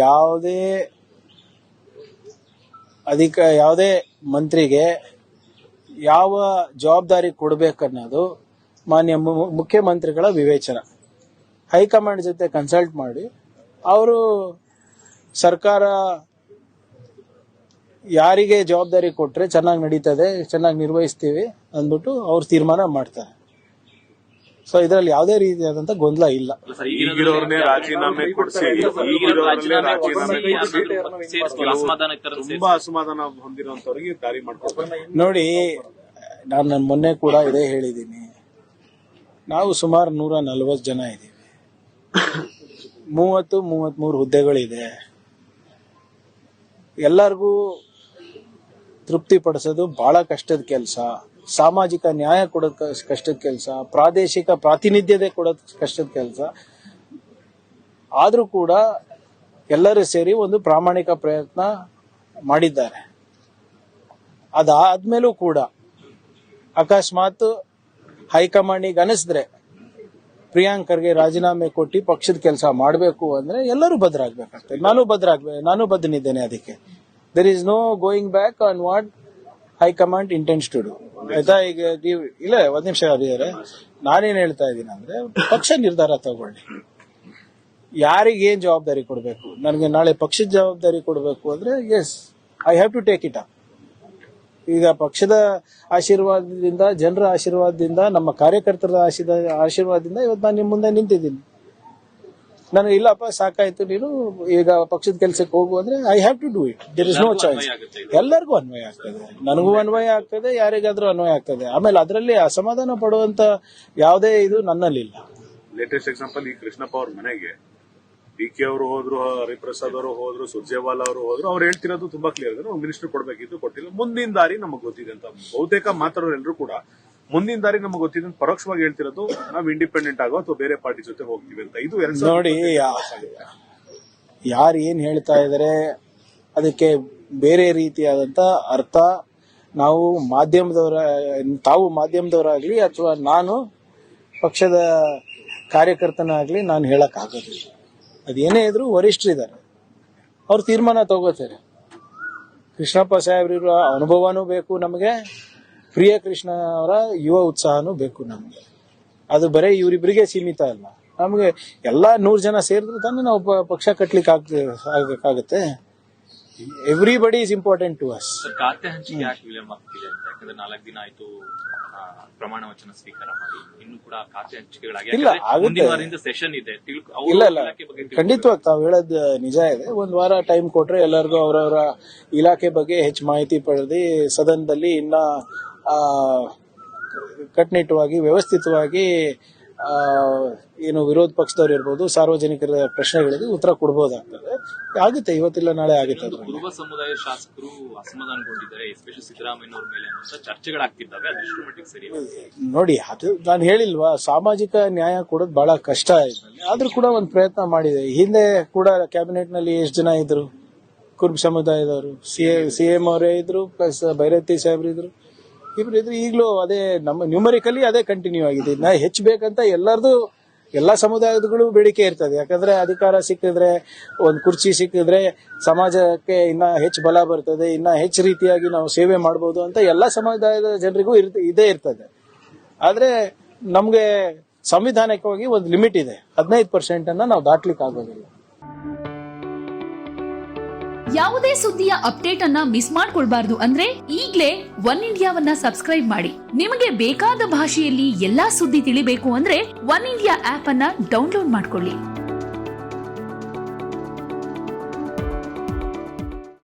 ಯಾವುದೇ ಮಂತ್ರಿಗೆ ಯಾವ ಜವಾಬ್ದಾರಿ ಕೊಡಬೇಕನ್ನೋದು ಮಾನ್ಯ ಮುಖ್ಯಮಂತ್ರಿಗಳ ವಿವೇಚನ. ಹೈಕಮಾಂಡ್ ಜೊತೆ ಕನ್ಸಲ್ಟ್ ಮಾಡಿ ಅವರು ಸರ್ಕಾರ ಯಾರಿಗೆ ಜವಾಬ್ದಾರಿ ಕೊಟ್ರೆ ಚೆನ್ನಾಗಿ ನಡೀತದೆ, ಚೆನ್ನಾಗಿ ನಿರ್ವಹಿಸ್ತೀವಿ ಅಂದ್ಬಿಟ್ಟು ಅವ್ರು ತೀರ್ಮಾನ ಮಾಡ್ತಾರೆ. ಸೊ ಇದರಲ್ಲಿ ಯಾವುದೇ ರೀತಿಯಾದಂತ ಗೊಂದಲ ಇಲ್ಲ. ನೋಡಿ, ನಾನು ಮೊನ್ನೆ ಕೂಡ ಇದೇ ಹೇಳಿದ್ದೀನಿ. ನಾವು ಸುಮಾರು 140 ಜನ ಇದ್ದೀವಿ. 33 ಹುದ್ದೆಗಳಿದೆ. ಎಲ್ಲರಿಗೂ ತೃಪ್ತಿ ಪಡಿಸೋದು ಬಹಳ ಕಷ್ಟದ ಕೆಲಸ. ಸಾಮಾಜಿಕ ನ್ಯಾಯ ಕೊಡೋದು ಕಷ್ಟದ ಕೆಲಸ, ಪ್ರಾದೇಶಿಕ ಪ್ರಾತಿನಿಧ್ಯತೆ ಕೊಡೋದು ಕಷ್ಟದ ಕೆಲಸ. ಆದ್ರೂ ಕೂಡ ಎಲ್ಲರೂ ಸೇರಿ ಒಂದು ಪ್ರಾಮಾಣಿಕ ಪ್ರಯತ್ನ ಮಾಡಿದ್ದಾರೆ. ಅದಾದ್ಮೇಲೂ ಕೂಡ ಅಕಸ್ಮಾತ್ ಹೈಕಮಾಂಡಿಗೆ ಅನಿಸಿದ್ರೆ ಪ್ರಿಯಾಂಕ್ ಖರ್ಗೆ ರಾಜೀನಾಮೆ ಕೊಟ್ಟು ಪಕ್ಷದ ಕೆಲಸ ಮಾಡಬೇಕು ಅಂದ್ರೆ ಎಲ್ಲರೂ ಬದ್ಧರಾಗಬೇಕಾಗ್ತದೆ. ನಾನು ಬದ್ಧನಿದ್ದೇನೆ ಅದಕ್ಕೆ. There is no going back on what high command intends to do. ಆಯ್ತಾ? ಈಗ ಇಲ್ಲ, ಒಂದ್ ನಿಮಿಷ ಅದಿದ್ದಾರೆ. ನಾನೇನ್ ಹೇಳ್ತಾ ಇದ್ದೀನಿ ಅಂದ್ರೆ, ಪಕ್ಷ ನಿರ್ಧಾರ ತಗೊಳ್ಳಿ. ಯಾರಿಗೇನ್ ಜವಾಬ್ದಾರಿ ಕೊಡಬೇಕು. ನನಗೆ ನಾಳೆ ಪಕ್ಷದ ಜವಾಬ್ದಾರಿ ಕೊಡಬೇಕು ಅಂದ್ರೆ yes, I have to take it up. ಈಗ ಪಕ್ಷದ ಆಶೀರ್ವಾದದಿಂದ, ಜನರ ಆಶೀರ್ವಾದದಿಂದ, ನಮ್ಮ ಕಾರ್ಯಕರ್ತರ ಆಶೀರ್ವಾದದಿಂದ ಇವತ್ತು ನಾನು ನಿಮ್ಮ ಮುಂದೆ ನಿಂತಿದ್ದೀನಿ. ನನಗೆ ಇಲ್ಲಪ್ಪ ಸಾಕಾಯ್ತು, ನೀನು ಈಗ ಪಕ್ಷದ ಕೆಲಸಕ್ಕೆ ಹೋಗು ಅಂದ್ರೆ I have to do it. There is no choice. ಎಲ್ಲರಿಗೂ ಅನ್ವಯ ಆಗ್ತದೆ, ನನಗೂ ಅನ್ವಯ ಆಗ್ತದೆ, ಯಾರಿಗಾದ್ರೂ ಅನ್ವಯ ಆಗ್ತದೆ. ಆಮೇಲೆ ಅದರಲ್ಲಿ ಅಸಮಾಧಾನ ಪಡುವಂತ ಯಾವುದೇ ಇದು ನನ್ನಲ್ಲಿಲ್ಲ. ಲೇಟೆಸ್ಟ್ ಎಕ್ಸಾಂಪಲ್, ಈ ಕೃಷ್ಣಪ್ಪ ಅವ್ರ ಮನೆಗೆ ಡಿ.ಕೆ ಅವರು ಹೋದ್ರು, ಹರಿಪ್ರಸಾದ್ ಅವರು ಹೋದ್ರು, ಸುರ್ಜೇವಾಲಾ ಅವರು ಹೋದ್ರು. ಅವ್ರು ಹೇಳ್ತಿರೋದು ತುಂಬಾ ಕ್ಲಿಯರ್ ಇದೆ, ಮಿನಿಸ್ಟರ್ ಕೊಡ್ಬೇಕಿತ್ತು, ಕೊಟ್ಟಿಲ್ಲ. ಮುಂದಿನ ದಾರಿ ನಮಗೆ ಗೊತ್ತಿದೆ ಅಂತ ಬಹುತೇಕ ಮಾತಾಡೋರೆಲ್ಲರೂ ಕೂಡ ಮುಂದಿನ ದಾರಿ ನಮಗೆ ಗೊತ್ತಿದೆ ಅಂತ ಪರೋಕ್ಷವಾಗಿ ಹೇಳ್ತಿರೋದು. ನಾವು ಇಂಡಿಪೆಂಡೆಂಟ್ ಆಗೋ ಅಥವಾ ಬೇರೆ ಪಾರ್ಟಿ ಜೊತೆ ಹೋಗ್ತೀವಿ ಅಂತ. ಇದು ನೋಡಿ, ಯಾರು ಏನ್ ಹೇಳ್ತಾ ಇದಾರೆ ಅದಕ್ಕೆ ಬೇರೆ ರೀತಿಯಾದಂತ ಅರ್ಥ ತಾವು ಮಾಧ್ಯಮದವರಾಗ್ಲಿ ಅಥವಾ ನಾನು ಪಕ್ಷದ ಕಾರ್ಯಕರ್ತನಾಗ್ಲಿ ನಾನು ಹೇಳಕ್ ಆಗೋದಿಲ್ಲ. ಅದೇನೇ ಇದ್ರು ವರಿಷ್ಠರಿದ್ದಾರೆ, ಅವ್ರು ತೀರ್ಮಾನ ತಗೋತಾರೆ. ಕೃಷ್ಣಪ್ಪ ಸಾಹೇಬ್ರ ಅನುಭವನೂ ಬೇಕು ನಮಗೆ, ಪ್ರಿಯ ಕೃಷ್ಣ ಅವರ ಯುವ ಉತ್ಸಾಹನೂ ಬೇಕು ನಮಗೆ. ಅದು ಬರೀ ಇವರಿಬ್ಬರಿಗೆ ಸೀಮಿತ ಅಲ್ಲ, ನಮಗೆ ಎಲ್ಲಾ 100 ಜನ ಸೇರಿದ್ರೆ ತಾನೇ ನಾವು ಪಕ್ಷ ಕಟ್ಲಿಕ್ಕೆ ಆಗಬೇಕಾಗತ್ತೆ. Everybody is important to us. ಖಾತೆ ಹಂಚಿಕೆ ಯಾಕೆ ವಿಳಂಬ ಆಗ್ತಿದೆ ಅಂತ? ಯಾಕಂದ್ರೆ 4 ದಿನ ಆಯ್ತು ಪ್ರಮಾಣ ವಚನ ಸ್ವೀಕಾರ ಮಾಡಿ, ಇನ್ನು ಕೂಡ ಖಾತೆ ಹಂಚಿಕೆಗಳಾಗಿ ಸೆಷನ್ ಇದೆ. ಇಲ್ಲ, ಖಂಡಿತವಾಗಿ ತಾವು ಹೇಳೋದು ನಿಜ ಇದೆ. ಒಂದ್ ವಾರ ಟೈಮ್ ಕೊಟ್ರೆ ಎಲ್ಲರಿಗೂ ಅವರವರ ಇಲಾಖೆ ಬಗ್ಗೆ ಹೆಚ್ಚು ಮಾಹಿತಿ ಪಡೆದು ಸದನದಲ್ಲಿ ಇನ್ನ ಕಟ್ಟುನಿಟ್ಟವಾಗಿ ವ್ಯವಸ್ಥಿತವಾಗಿ ಏನು ವಿರೋಧ ಪಕ್ಷದವ್ರು ಇರ್ಬೋದು, ಸಾರ್ವಜನಿಕರ ಪ್ರಶ್ನೆಗಳಿಗೆ ಉತ್ತರ ಕೊಡಬಹುದಾಗ್ತದೆ. ಆಗುತ್ತೆ, ಇವತ್ತಿಲ್ಲ ನಾಳೆ ಆಗುತ್ತೆ. ಕುರುಬ ಸಮುದಾಯ ಶಾಸಕರು ಅಸಮಾಧಾನಗೊಂಡಿದ್ದಾರೆ, ಎಸ್ಪೆಷಲಿ ಸಿದ್ದರಾಮಯ್ಯ ಅವ್ರ ಮೇಲೆ ಚರ್ಚೆಗಳಾಗ್ತಿದ್ದಾವೆ. ಅದೆಷ್ಟು ಮಟ್ಟಿಗೆ ಸರಿ? ನೋಡಿ, ಅದು ನಾನು ಹೇಳಿಲ್ವಾ, ಸಾಮಾಜಿಕ ನ್ಯಾಯ ಕೊಡೋದು ಬಹಳ ಕಷ್ಟ ಇದೆ. ಆದ್ರೂ ಕೂಡ ಒಂದು ಪ್ರಯತ್ನ ಮಾಡಿದೆ. ಹಿಂದೆ ಕೂಡ ಕ್ಯಾಬಿನೆಟ್ ನಲ್ಲಿ ಎಷ್ಟು ಜನ ಇದ್ರು ಕುರುಬ ಸಮುದಾಯದವರು? ಸಿಎಂ ಅವರೇ ಇದ್ರು, ಪ್ಲಸ್ ಭೈರತಿ ಸಾಹೇಬ್ರು ಇದ್ರು, ಇಬ್ರು ಇದ್ರು. ಈಗಲೂ ಅದೇ ನಮ್ಮ ನ್ಯೂಮರಿಕಲಿ ಅದೇ ಕಂಟಿನ್ಯೂ ಆಗಿದೆ. ನಾ ಹೆಚ್ಚು ಬೇಕಂತ ಎಲ್ಲಾ ಸಮುದಾಯದಗಳು ಬೇಡಿಕೆ ಇರ್ತದೆ. ಯಾಕಂದ್ರೆ ಅಧಿಕಾರ ಸಿಕ್ಕಿದ್ರೆ, ಒಂದು ಕುರ್ಚಿ ಸಿಕ್ಕಿದ್ರೆ ಸಮಾಜಕ್ಕೆ ಇನ್ನ ಹೆಚ್ಚು ಬಲ ಬರ್ತದೆ, ಇನ್ನ ಹೆಚ್ಚು ರೀತಿಯಾಗಿ ನಾವು ಸೇವೆ ಮಾಡಬಹುದು ಅಂತ ಎಲ್ಲಾ ಸಮುದಾಯದ ಜನರಿಗೂ ಇದೇ ಇರ್ತದೆ. ಆದ್ರೆ ನಮ್ಗೆ ಸಂವಿಧಾನಿಕವಾಗಿ ಒಂದು ಲಿಮಿಟ್ ಇದೆ, 15% ಅನ್ನ ನಾವು ದಾಟ್ಲಿಕ್ಕೆ ಆಗೋದಿಲ್ಲ. ಯಾವುದೇ ಸುದ್ದಿಯ ಅಪ್ಡೇಟ್ ಅನ್ನ ಮಿಸ್ ಮಾಡ್ಕೊಳ್ಬಾರ್ದು ಅಂದ್ರೆ ಈಗ್ಲೇ ಒನ್ ಇಂಡಿಯಾವನ್ನ ಸಬ್ಸ್ಕ್ರೈಬ್ ಮಾಡಿ. ನಿಮಗೆ ಬೇಕಾದ ಭಾಷೆಯಲ್ಲಿ ಎಲ್ಲಾ ಸುದ್ದಿ ತಿಳಿಬೇಕು ಅಂದ್ರೆ ಒನ್ ಇಂಡಿಯಾ ಆಪ್ ಅನ್ನ ಡೌನ್ಲೋಡ್ ಮಾಡ್ಕೊಳ್ಳಿ.